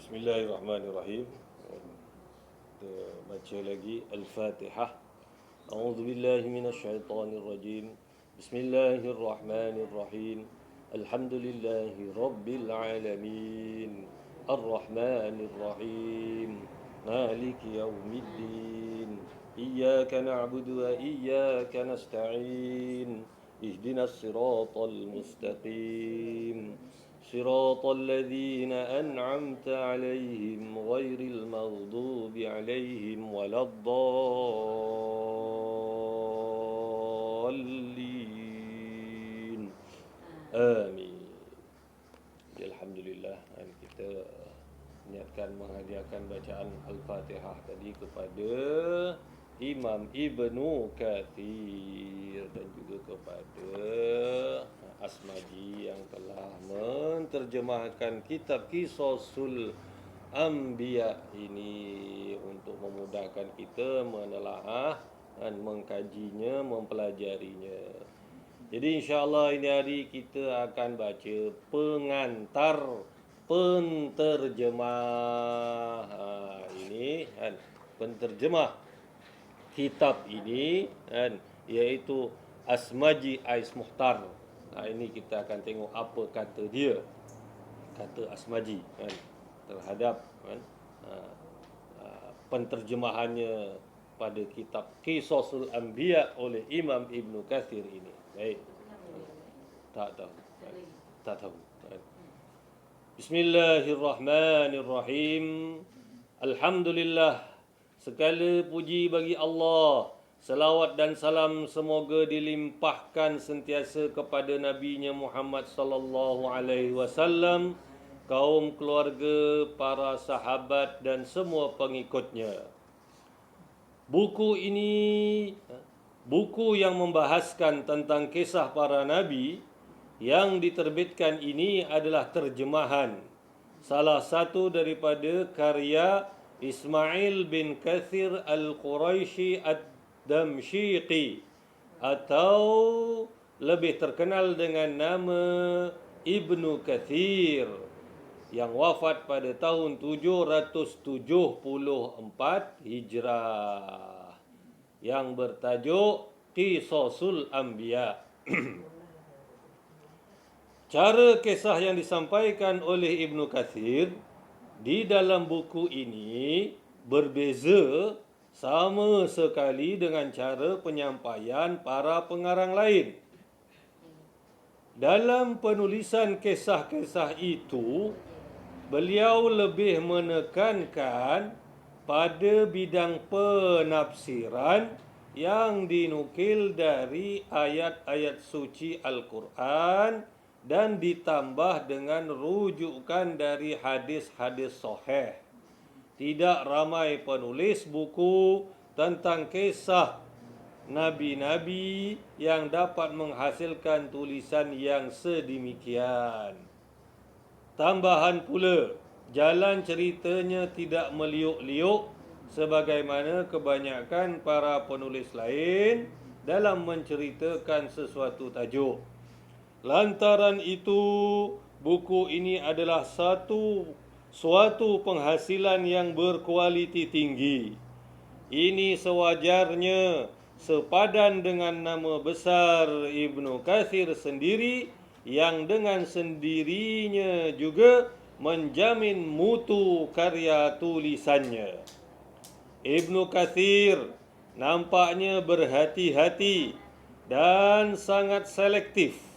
Bismillahirrahmanirrahim. Kita baca lagi Al-Fatihah. A'udzu billahi minasyaitonir rajim. Bismillahirrahmanirrahim. Alhamdulillahi rabbil alamin. Arrahmanir rahim. Maliki yaumiddin. Iyyaka na'budu wa iyyaka nasta'in. Ihdinas siratal mustaqim. صراط الذين أنعمت عليهم غير المغضوب عليهم ولا الضالين آمين. Alhamdulillah, kita niatkan menghadiahkan bacaan Al-Fatihah tadi kepada Imam Ibnu Katsir dan juga kepada Asmaji yang telah menterjemahkan kitab Qisasul Anbiya ini untuk memudahkan kita menelaah dan mengkajinya, mempelajarinya. Jadi insya-Allah ini hari kita akan baca pengantar penterjemah. Ini kan penterjemah kitab ini kan, iaitu Asmaji Ais Mukhtar. Ini kita akan tengok apa kata dia, kata Asmaji kan, terhadap kan, penterjemahannya pada kitab Qisasul Anbiya oleh Imam Ibnu Katsir ini. Baik. Tak tahu. Tak tahu. Bismillahirrahmanirrahim. Alhamdulillah. Segala puji bagi Allah. Salawat dan salam semoga dilimpahkan sentiasa kepada Nabi-Nya Muhammad sallallahu alaihi wasallam, kaum keluarga, para sahabat dan semua pengikutnya. Buku ini buku yang membahaskan tentang kisah para nabi yang diterbitkan ini adalah terjemahan salah satu daripada karya Ismail bin Katsir Al-Quraisy Ad-Damshiqi atau lebih terkenal dengan nama Ibnu Katsir yang wafat pada tahun 774 Hijrah yang bertajuk Qisasul Anbiya. Cara kisah yang disampaikan oleh Ibnu Katsir di dalam buku ini berbeza sama sekali dengan cara penyampaian para pengarang lain. Dalam penulisan kisah-kisah itu, beliau lebih menekankan pada bidang penafsiran yang dinukil dari ayat-ayat suci Al-Quran dan ditambah dengan rujukan dari hadis-hadis sahih. Tidak ramai penulis buku tentang kisah nabi-nabi yang dapat menghasilkan tulisan yang sedemikian. Tambahan pula, jalan ceritanya tidak meliuk-liuk sebagaimana kebanyakan para penulis lain dalam menceritakan sesuatu tajuk. Lantaran itu, buku ini adalah suatu penghasilan yang berkualiti tinggi. Ini sewajarnya sepadan dengan nama besar Ibnu Katsir sendiri yang dengan sendirinya juga menjamin mutu karya tulisannya. Ibnu Katsir nampaknya berhati-hati dan sangat selektif.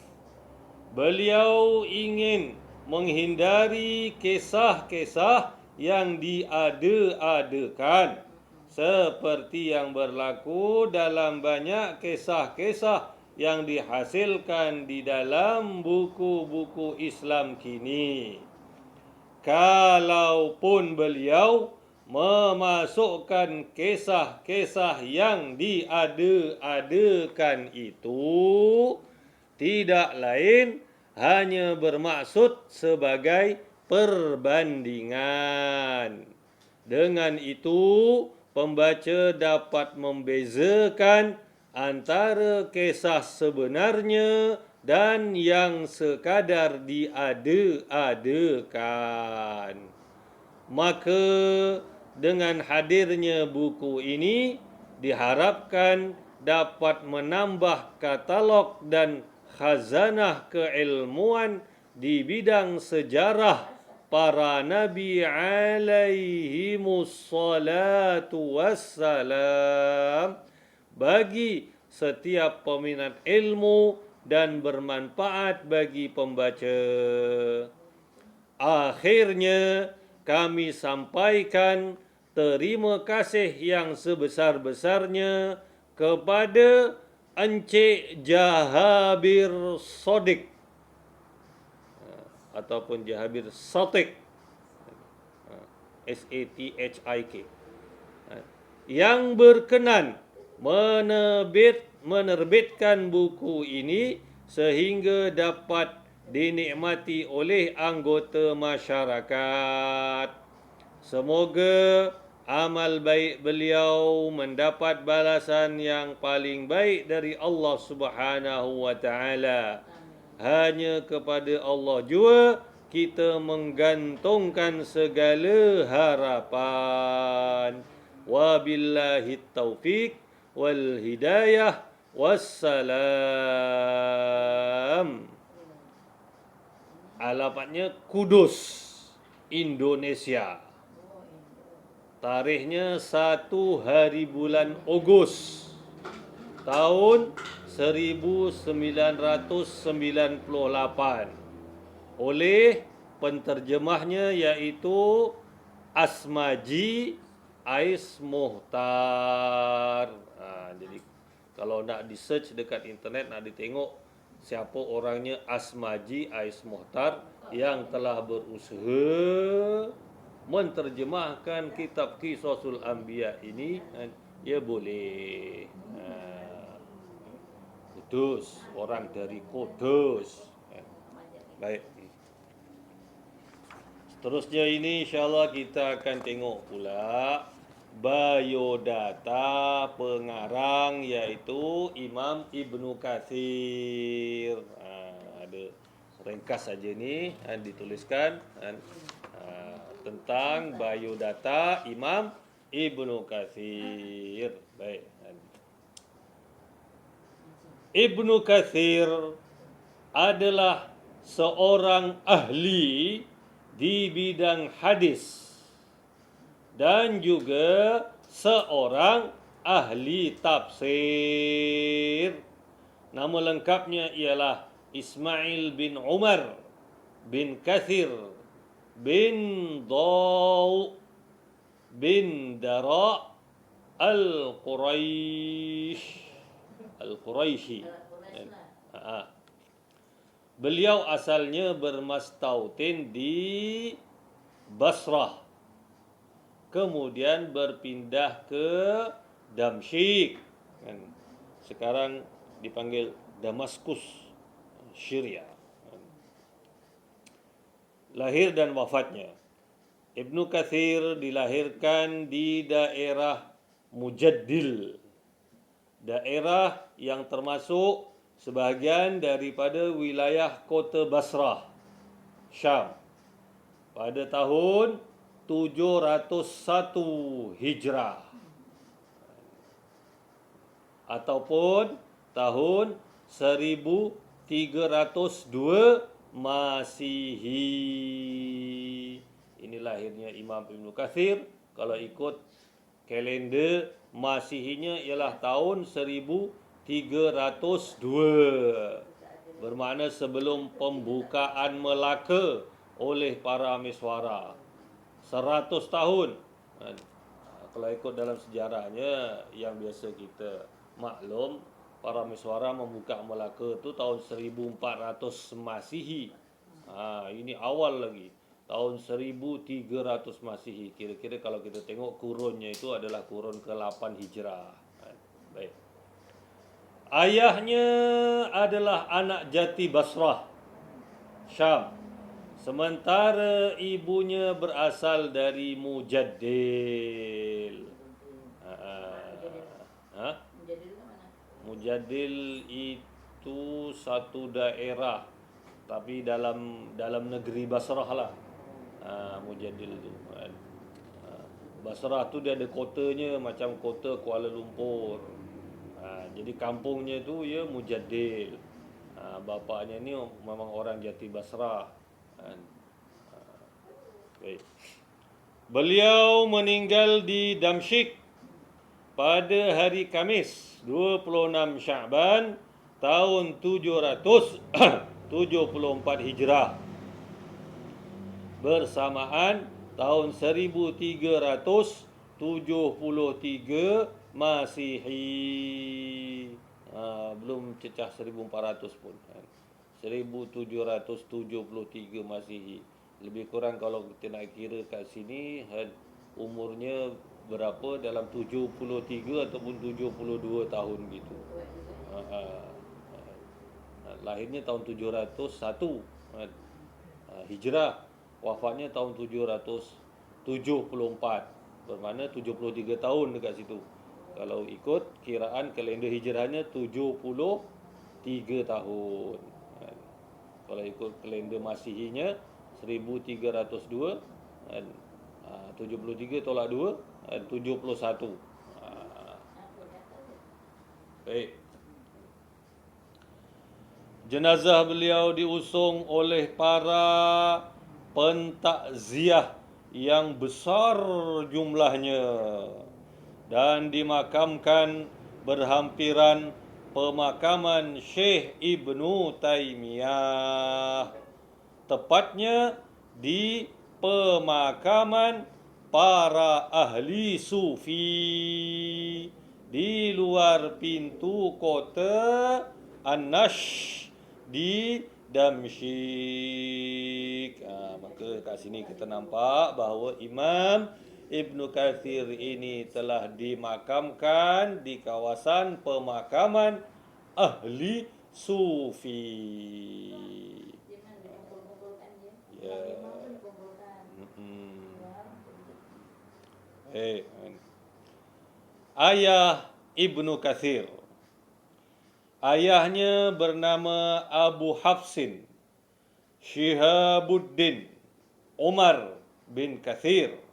Beliau ingin menghindari kisah-kisah yang diada-adakan seperti yang berlaku dalam banyak kisah-kisah yang dihasilkan di dalam buku-buku Islam kini. Kalaupun beliau memasukkan kisah-kisah yang diada-adakan itu, tidak lain hanya bermaksud sebagai perbandingan. Dengan itu, pembaca dapat membezakan antara kisah sebenarnya dan yang sekadar diada-adakan. Maka dengan hadirnya buku ini diharapkan dapat menambah katalog dan khazanah keilmuan di bidang sejarah para nabi alaihimus salatu wassalam bagi setiap peminat ilmu dan bermanfaat bagi pembaca. Akhirnya kami sampaikan terima kasih yang sebesar-besarnya kepada Encik Jahabir Sodik ataupun Jahabir Sotik, SATHIK, yang berkenan menerbitkan buku ini sehingga dapat dinikmati oleh anggota masyarakat. Semoga amal baik beliau mendapat balasan yang paling baik dari Allah Subhanahu wa taala. Hanya kepada Allah jua kita menggantungkan segala harapan. Wabillahi taufiq wal hidayah wassalam. Alamatnya Kudus, Indonesia. Tarikhnya 1 hari bulan Ogos tahun 1998 oleh penterjemahnya iaitu Asmaji Ais Muhtar. Jadi kalau nak di search dekat internet, nak ditengok siapa orangnya Asmaji Ais Muhtar yang telah berusaha menterjemahkan kitab Qisasul Anbiya ini, ya boleh. Kudus, orang dari Kudus. Baik. Seterusnya ini insyaAllah kita akan tengok pula biodata pengarang iaitu Imam Ibnu Katsir. Ada ringkas saja ni dituliskan tentang biodata Imam Ibnu Katsir. Baik. Ibnu Katsir adalah seorang ahli di bidang hadis dan juga seorang ahli tafsir. Nama lengkapnya ialah Ismail bin Umar bin Katsir bin Daw bin Dara Al-Quraisy. Beliau asalnya bermastautin di Basrah, kemudian berpindah ke Damsyik, sekarang dipanggil Damaskus, Syria. Lahir dan wafatnya. Ibnu Katsir dilahirkan di daerah Mujaddil, daerah yang termasuk sebahagian daripada wilayah kota Basrah, Syam, pada tahun 701 Hijrah ataupun tahun 1302 Masihi. Ini lahirnya Imam Ibnu Katsir. Kalau ikut kalender Masihinya ialah tahun 1302, bermakna sebelum pembukaan Melaka oleh para Miswara. 100 tahun. Kalau ikut dalam sejarahnya yang biasa kita maklum, para Miswara membuka Melaka tu tahun 1400 Masihi. Ini awal lagi, tahun 1300 Masihi. Kira-kira kalau kita tengok kurunnya itu adalah kurun ke-8 Hijrah. Baik. Ayahnya adalah anak jati Basrah, Syam. Sementara ibunya berasal dari Mujaddil. Mujaddil itu satu daerah, tapi dalam negeri Basrah lah. Mujadil tu kan. Basrah tu dia ada kotanya macam kota Kuala Lumpur. Jadi kampungnya tu ya Mujadil. Bapaknya ni memang orang Jati Basrah kan. Baik. Beliau meninggal di Damsyik pada hari Khamis 26 Sya'ban tahun 774 Hijrah bersamaan tahun 1373 Masihi. Belum cecah 1400 pun kan. 1773 Masihi. Lebih kurang kalau kita nak kira kat sini umurnya berapa, dalam 73 ataupun 72 tahun gitu. Lahirnya tahun 701 kan. Hijrah, wafatnya tahun 774. Bermakna 73 tahun dekat situ. Kalau ikut kiraan kalender hijrahnya 73 tahun. Kalau ikut kalender masihinya 1302 dan 73 tolak 2 dan 71. Baik. Jenazah beliau diusung oleh para pentakziah yang besar jumlahnya dan dimakamkan berhampiran pemakaman Syekh Ibnu Taimiyah, tepatnya di pemakaman para ahli sufi di luar pintu kota An-Nash di Damsyik. Maka kat sini kita nampak bahawa Imam Ibnu Katsir ini telah dimakamkan di kawasan pemakaman ahli sufi. Ya. Ayah Ibnu Katsir. Ayahnya bernama Abu Hafsin Shihabuddin Umar bin Katsir.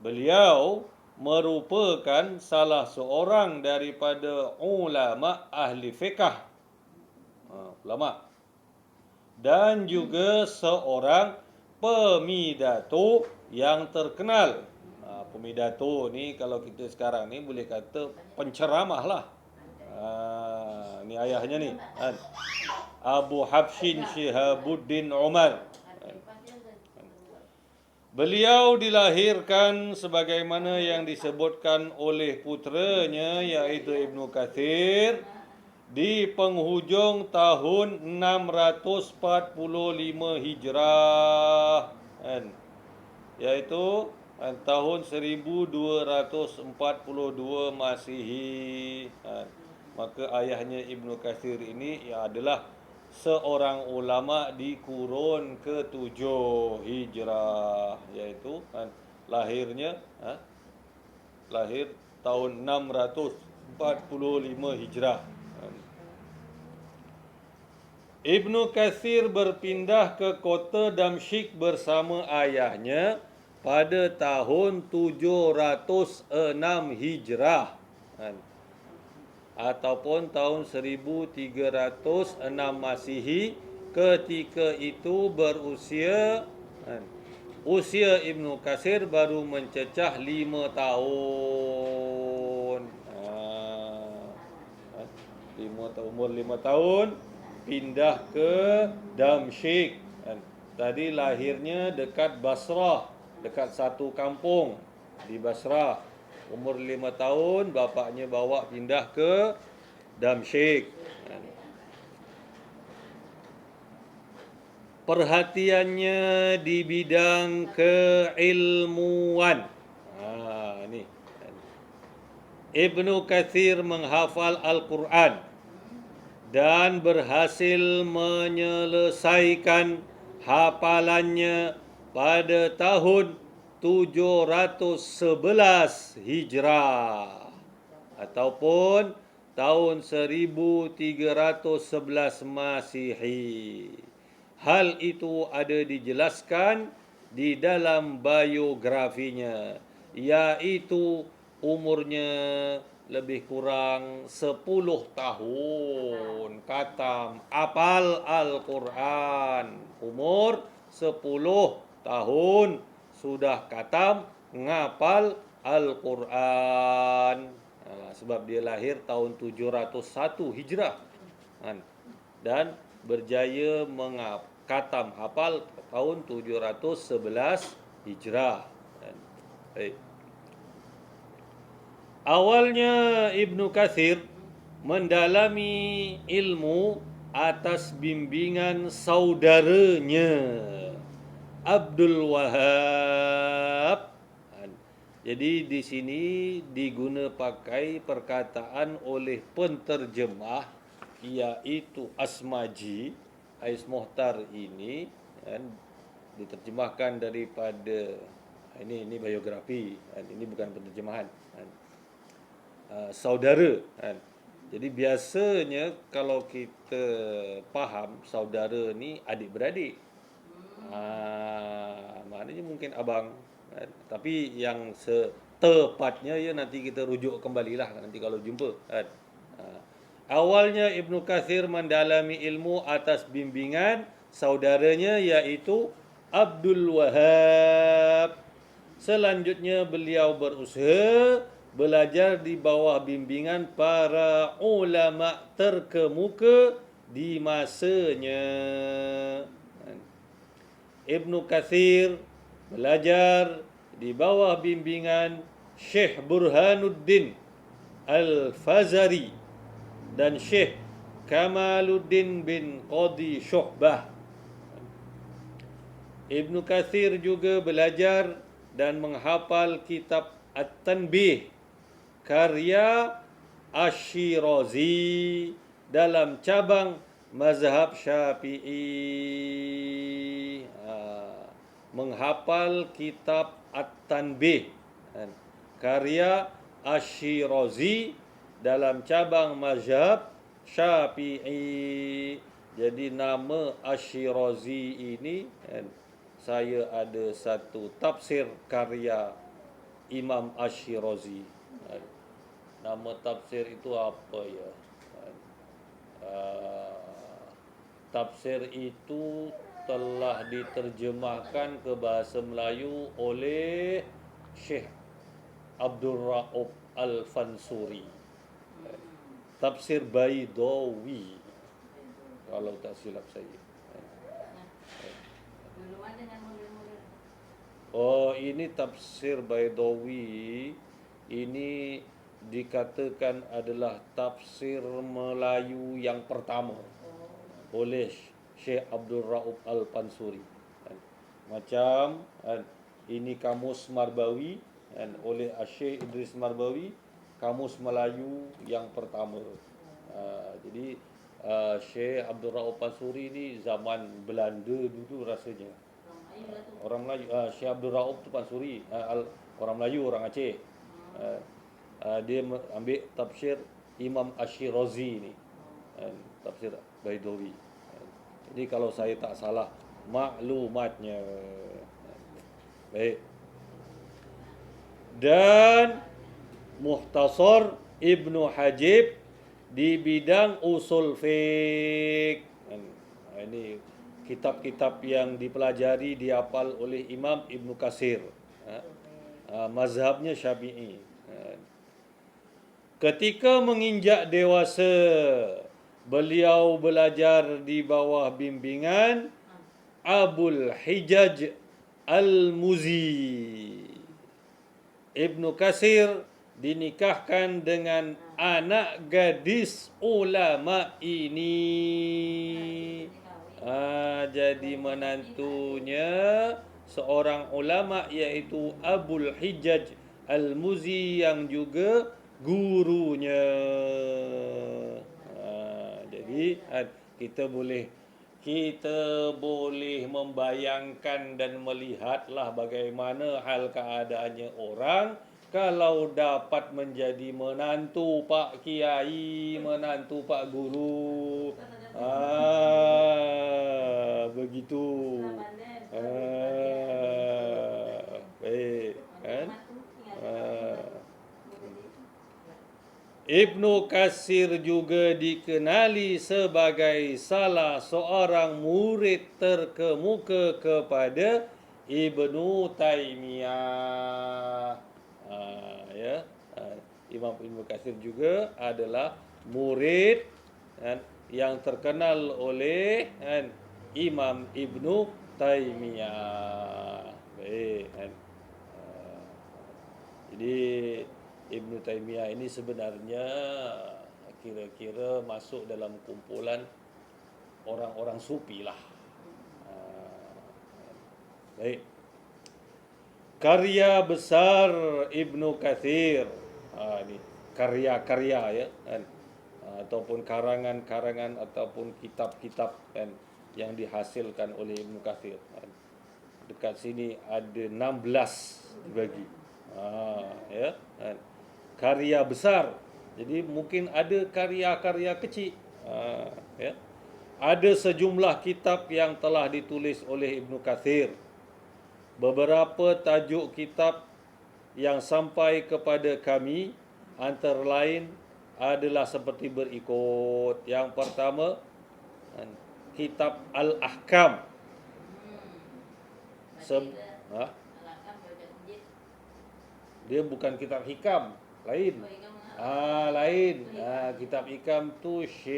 Beliau merupakan salah seorang daripada ulama ahli fiqh, ulama, dan juga seorang pemidato yang terkenal. Pemidato ni kalau kita sekarang ni boleh kata penceramah lah. Ni ayahnya ni, Abu Hafsin Shihabuddin Umar. Beliau dilahirkan sebagaimana yang disebutkan oleh puteranya iaitu Ibnu Katsir di penghujung tahun 645 Hijrah, iaitu tahun 1242 Masihi. Maka ayahnya Ibnu Katsir ini adalah seorang ulama di kurun ke-7 Hijrah, iaitu lahir tahun 645 Hijrah. Ibnu Katsir berpindah ke kota Damsyik bersama ayahnya pada tahun 706 Hijrah ataupun tahun 1306 Masihi. Ketika itu usia Ibnu Katsir baru mencecah 5 tahun. Umur 5 tahun pindah ke Damsyik. Tadi lahirnya dekat Basrah, dekat satu kampung di Basrah. Umur 5 tahun bapaknya bawa pindah ke Damsyik. Perhatiannya di bidang keilmuan. Ni. Ibnu Katsir menghafal Al-Quran dan berhasil menyelesaikan hafalannya pada tahun 711 Hijrah ataupun tahun 1311 Masihi. Hal itu ada dijelaskan di dalam biografinya, yaitu umurnya lebih kurang 10 tahun. Khatam, apal Al-Quran. Umur 10 tahun sudah khatam ngapal Al-Quran. Sebab dia lahir tahun 701 Hijrah. Dan berjaya khatam hafal tahun 711 Hijrah. Baik. Awalnya Ibnu Katsir mendalami ilmu atas bimbingan saudaranya Abdul Wahab. Jadi di sini diguna pakai perkataan oleh penterjemah, yaitu Asmaji. Ais Mohtar ini diterjemahkan daripada ini biografi, ini bukan penterjemahan. Saudara. Jadi biasanya kalau kita faham saudara ni adik-beradik, maknanya mungkin abang. Tapi yang setepatnya ya nanti kita rujuk kembalilah nanti kalau jumpa. Awalnya Ibnu Katsir mendalami ilmu atas bimbingan saudaranya yaitu Abdul Wahab. Selanjutnya beliau berusaha belajar di bawah bimbingan para ulama terkemuka di masanya. Ibnu Katsir belajar di bawah bimbingan Syekh Burhanuddin Al-Fazari dan Syekh Kamaluddin bin Qadi Syuhbah. Ibnu Katsir juga belajar dan menghafal kitab At-Tanbih karya Asy-Syirazi dalam cabang mazhab Syafi'i. Menghafal kitab At-Tanbih karya Asy-Syirazi dalam cabang mazhab Syafi'i. Jadi nama Asy-Syirazi ini saya ada satu tafsir karya Imam Asy-Syirazi. Nama tafsir itu apa ya? Tafsir itu telah diterjemahkan ke bahasa Melayu oleh Syekh Abdul Rauf Al-Fansuri. Tafsir Baidawi kalau tak silap saya. Oh, ini tafsir Baidawi. Ini dikatakan adalah tafsir Melayu yang pertama oleh Syekh Abdul Rauf Al-Fansuri. Macam ini kamus Marbawi oleh Syekh Idris Marbawi, kamus Melayu yang pertama. Jadi Syekh Abdul Rauf Al-Fansuri ini zaman Belanda dulu rasanya. Orang Melayu. Syekh Abdul Rauf tu Fansuri, orang Melayu, orang Aceh. Dia ambil tafsir Imam Asy-Syirazi ni, tafsir Baidawi. Jadi kalau saya tak salah maklumatnya. Baik. Dan Mukhtasar Ibnu Hajib di bidang usul fiqh. Ini kitab-kitab yang dipelajari dihafal oleh Imam Ibnu Katsir. Mazhabnya Syafi'i. Ketika menginjak dewasa, beliau belajar di bawah bimbingan Abul Hijaj Al-Muzi. Ibnu Katsir dinikahkan dengan anak gadis ulama ini. Jadi menantunya seorang ulama yaitu Abul Hijaj Al-Muzi yang juga gurunya. Jadi kita boleh membayangkan dan melihatlah bagaimana hal keadaannya orang kalau dapat menjadi menantu Pak Kiai, menantu Pak Guru. Begitu. Ibnu Katsir juga dikenali sebagai salah seorang murid terkemuka kepada Ibnu Taimiyah. Ya. Imam Ibnu Katsir juga adalah murid yang terkenal oleh Imam Ibnu Taimiyah. Baik. Jadi Ibnu Taimiyah ini sebenarnya kira-kira masuk dalam kumpulan orang-orang sufi lah. Baik. Karya besar Ibnu Katsir. Ini karya-karya ya kan. Ataupun karangan-karangan ataupun kitab-kitab kan yang dihasilkan oleh Ibnu Katsir. Dekat sini ada 16 dibagi. Ya kan. Karya besar. Jadi mungkin ada karya-karya kecil. Ya. Ada sejumlah kitab yang telah ditulis oleh Ibnu Katsir. Beberapa tajuk kitab yang sampai kepada kami antara lain adalah seperti berikut. Yang pertama, kitab Al-Ahkam. Dia bukan kitab hikam, lain. Lain. Kitab hikam tu Syekh.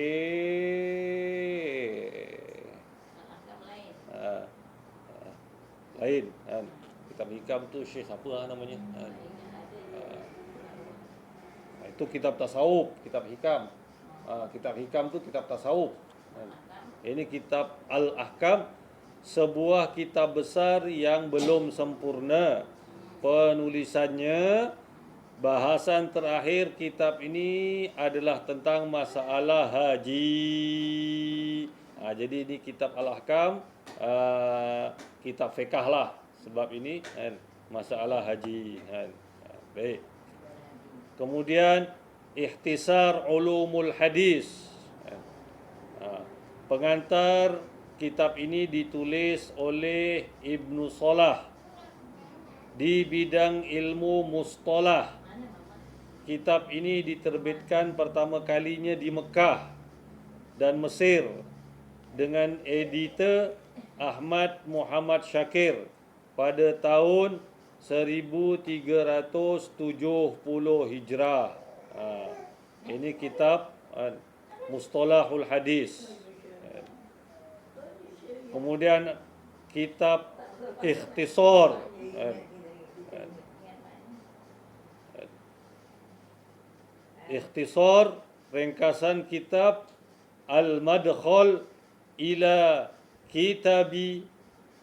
Lain. Kitab hikam tu Syekh siapa namanya? Itu kitab tasawuf, kitab hikam. Kitab hikam tu kitab tasawuf. Ini kitab Al-Ahkam, sebuah kitab besar yang belum sempurna penulisannya. Bahasan terakhir kitab ini adalah tentang masalah haji. Jadi ini kitab Al-Ahkam, kitab fiqh lah. Sebab ini masalah haji. Baik. Kemudian Ikhtisar Ulumul Hadis. Pengantar kitab ini ditulis oleh Ibnu Salah di bidang ilmu mustalah. Kitab ini diterbitkan pertama kalinya di Mekah dan Mesir dengan editor Ahmad Muhammad Syakir pada tahun 1370 Hijrah. Ini kitab Mustalahul Hadis. Kemudian kitab Ikhtisar. Ikhtisar, ringkasan kitab Al-Madkhal ila Kitabi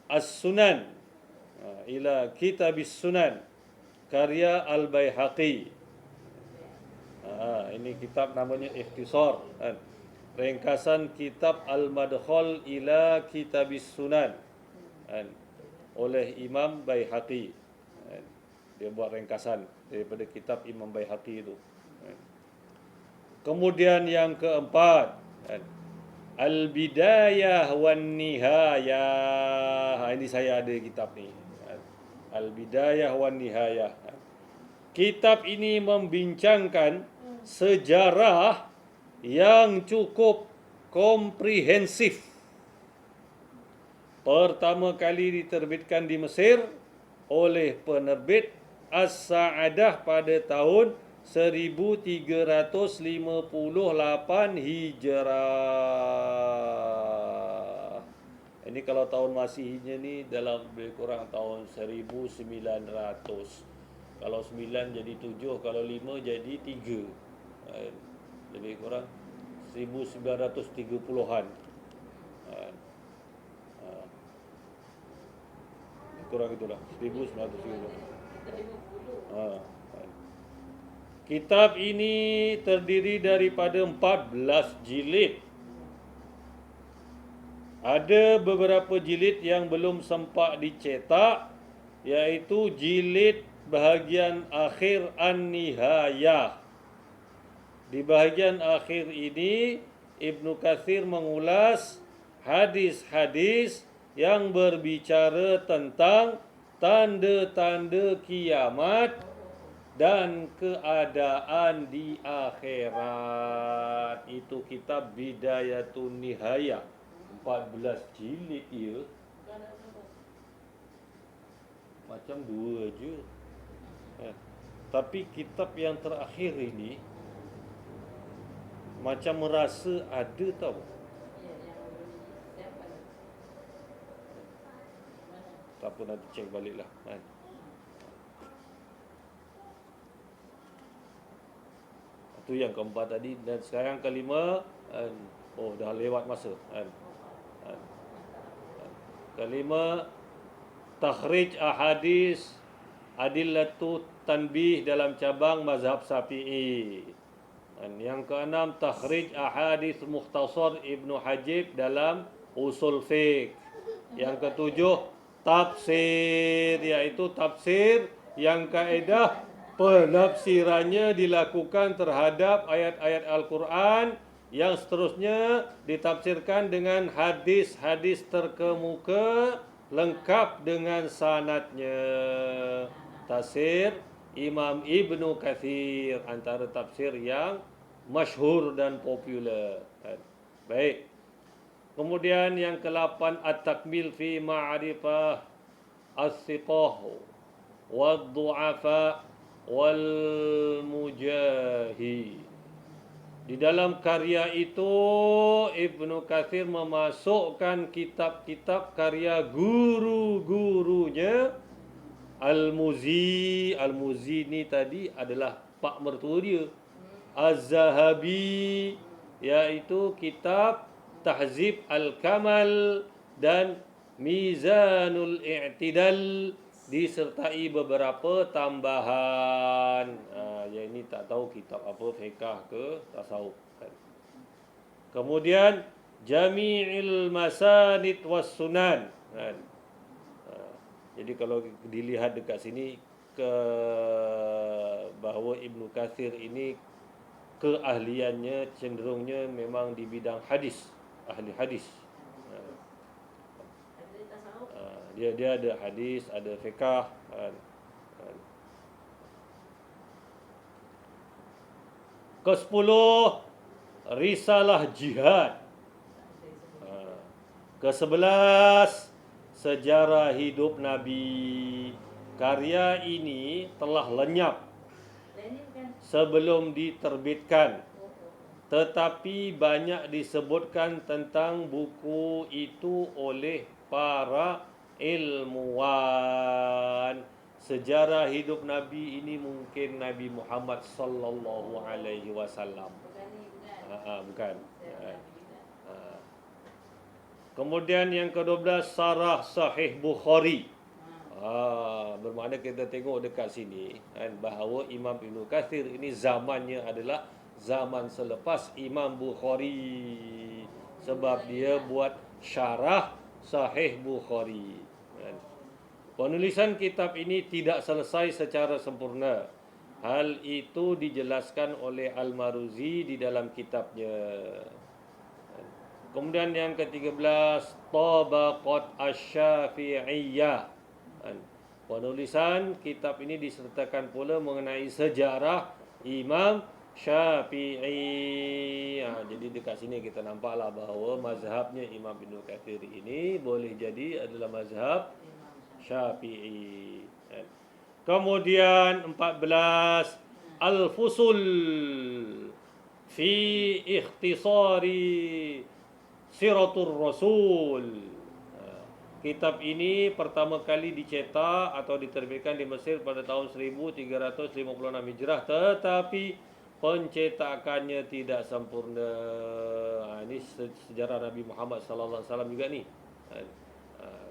As-Sunan. Ila Kitabis Sunan, karya Al-Baihaqi. Ini kitab namanya Ikhtisar. Ringkasan kitab Al-Madkhal ila Kitabis Sunan oleh Imam Baihaqi. Dia buat ringkasan daripada kitab Imam Baihaqi itu. Kemudian yang keempat, Al-Bidayah wan Nihayah. Ini saya ada kitab ni. Al-Bidayah wan Nihayah. Kitab ini membincangkan sejarah yang cukup komprehensif. Pertama kali diterbitkan di Mesir oleh penerbit As-Sa'adah pada tahun 1358 Hijrah. Ini kalau tahun Masihnya ni dalam lebih kurang tahun 1900. Kalau 9 jadi 7, kalau 5 jadi 3. Lebih kurang 1930-an. Kurang itulah 1930. Kitab ini terdiri daripada 14 jilid. Ada beberapa jilid yang belum sempat dicetak, iaitu jilid bahagian akhir An-Nihayah. Di bahagian akhir ini Ibnu Katsir mengulas hadis-hadis yang berbicara tentang tanda-tanda kiamat dan keadaan di akhirat. Itu kitab Bidayatun Nihayah, 14 jilid ya. Macam 2 je. Tapi kitab yang terakhir ini macam merasa ada tau. Tak apa, nanti cek balik lah kan. Itu yang keempat tadi. Dan sekarang kelima, oh dah lewat masa kan. Kelima, takhrij ahadis adillatu tanbih dalam cabang mazhab Syafi'i. Dan yang keenam, takhrij ahadis mukhtasar Ibnu Hajib dalam usul fiqh. Yang ketujuh, tafsir, iaitu tafsir yang kaedah penafsirannya dilakukan terhadap ayat-ayat Al-Quran, yang seterusnya ditafsirkan dengan hadis-hadis terkemuka lengkap dengan sanadnya. Tafsir Imam Ibnu Katsir, antara tafsir yang masyhur dan popular. Baik. Kemudian yang ke-8, at-takmil fi ma'rifah as-siqah wad-du'afa wal-mujahi. Di dalam karya itu Ibnu Katsir memasukkan kitab-kitab karya guru-gurunya. Al-Muzi ni tadi adalah pak mertua dia. Az-Zahabi, iaitu kitab Tahzib Al-Kamal dan Mizanul I'tidal, disertai beberapa tambahan. Yang ini tak tahu kitab apa, fiqh ke tasawuf kan. Kemudian Jami'il Masanid was Sunan kan. Jadi kalau dilihat dekat sini bahawa Ibnu Katsir ini keahliannya cenderungnya memang di bidang hadis, ahli hadis. Dia ada hadis, ada fiqh. Ke-10, risalah jihad. Ke-11, sejarah hidup Nabi. Karya ini telah lenyap sebelum diterbitkan, tetapi banyak disebutkan tentang buku itu oleh para ilmuwan. Sejarah hidup Nabi ini mungkin Nabi Muhammad sallallahu alaihi wasallam. Bukan. Kemudian yang ke-12, Sarah Sahih Bukhari. Bermakna kita tengok dekat sini kan, bahawa Imam Ibnu Katsir ini zamannya adalah zaman selepas Imam Bukhari, sebab dia buat syarah Sahih Bukhari kan. Penulisan kitab ini tidak selesai secara sempurna. Hal itu dijelaskan oleh Al-Maruzi di dalam kitabnya. Kemudian yang ke-13, Tabaqat Asy-Syafi'iyyah. Penulisan kitab ini disertakan pula mengenai sejarah Imam Syafi'i. Jadi dekat sini kita nampaklah bahawa mazhabnya Imam Ibnu Katsir ini boleh jadi adalah mazhab Syafi'i. Kemudian 14, Al-Fusul fi ikhtisari Siratul Rasul. Kitab ini pertama kali dicetak atau diterbitkan di Mesir pada tahun 1356 Hijrah, tetapi pencetakannya tidak sempurna. Ini sejarah Nabi Muhammad sallallahu alaihi wasallam juga ni.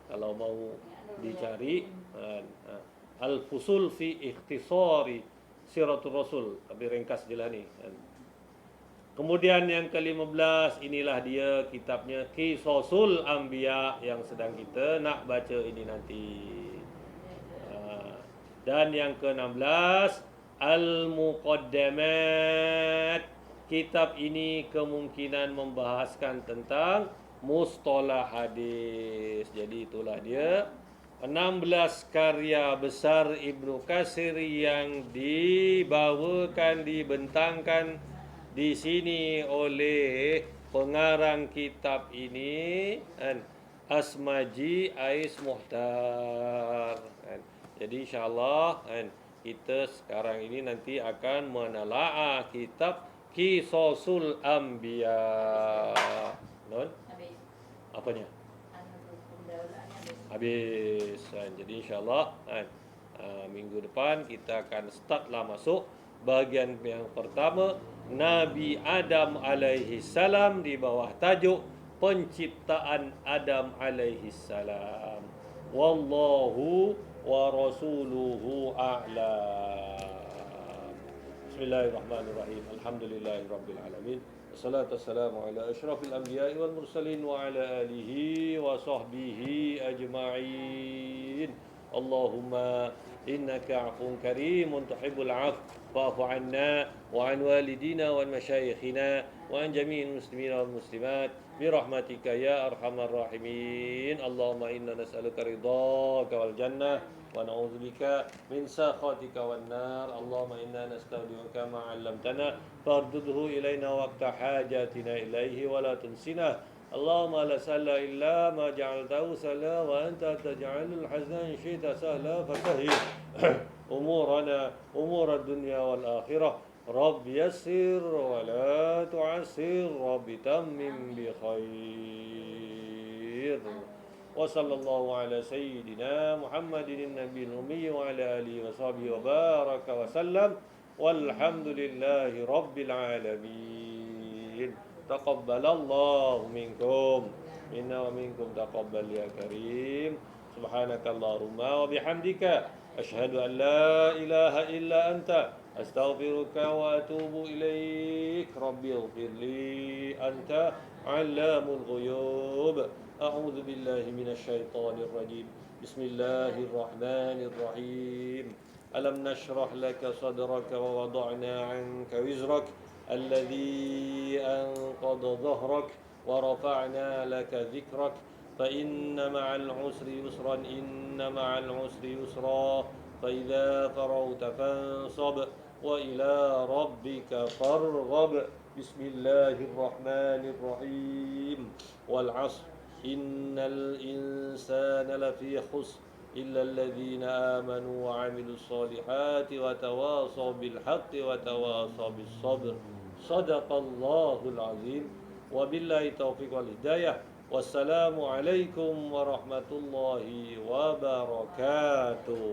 Kalau mau dicari, Al-Fusul fi ikhtisari Siratul Rasul, tapi ringkas je lah ni. Kemudian yang ke-15, inilah dia kitabnya Qisasul Anbiya yang sedang kita nak baca ini nanti. Dan yang ke-16, Al-Muqaddamat. Kitab ini kemungkinan membahaskan tentang mustalah hadis. Jadi itulah dia 16 karya besar Ibnu Katsir yang dibawakan, dibentangkan di sini oleh pengarang kitab ini, Asmaji Ais Muhtar. Jadi insyaAllah kita sekarang ini nanti akan menelaah kitab Qisasul Anbiya. Non? Apanya? Habis. Jadi insyaAllah minggu depan kita akan startlah masuk bagian yang pertama, Nabi Adam alaihi salam, di bawah tajuk penciptaan Adam alaihi salam. Wallahu wa rasuluhu a'lam. Bismillahirrahmanirrahim. Alhamdulillahirabbil alamin. Wassalatu wassalamu ala asyrafil anbiya'i wal mursalin wa ala alihi wa sahbihi ajma'in. Allahumma innaka 'afuwun karimun tuhibbul 'afwa fa'fu 'anna wa 'an walidina wa masyayikhina wa 'an jami'il muslimina wal muslimat birahmatika ya arhamar rahimin. Allahumma inna nas'aluka ridhaka wal jannah wa na'udzubika min sakhatika wan nar. Allahumma inna nastaudi'uka ma 'allamtana fardudhu ilaina waqta hajatina ilaihi wa la tunsina. Allahumma la sahla illa ma ja'altahu sahla wa anta taj'alul hazna in syi'ta sahla fasahhil umurana umur ad-dunya wal akhirah. Rabbi yassir wa la tu'assir, Rabbi tammim bi khair. Wa sallallahu ala sayyidina Muhammadin nabiyil ummi wa ala alihi wa sahbihi wa baraka wa sallam. Walhamdulillahi rabbil alamin. Taqabbalallahu minkum minna wa minkum taqabbal ya karim. Subhanakallahumma wa bihamdika asyhadu an la ilaha illa anta astaghfiruka wa atubu ilaik. Rabbi ighfirli anta 'allamul ghuyub. A'udzu billahi minasy syaithanir rajim. Bismillahirrahmanirrahim. Alam nashrah laka sadraka wa wada'na 'anka wizrak الذي أنقض ظهرك ورفعنا لك ذكرك فإن مع العسر يسرا إن مع العسر يسرا فإذا فرغت فانصب وإلى ربك فارغب. بسم الله الرحمن الرحيم. والعصر إن الإنسان لفي خسر إلا الذين آمنوا وعملوا الصالحات وتواصوا بالحق وتواصوا بالصبر. صدق الله العظيم. وبالله التوفيق والهداية. والسلام عليكم ورحمة الله وبركاته.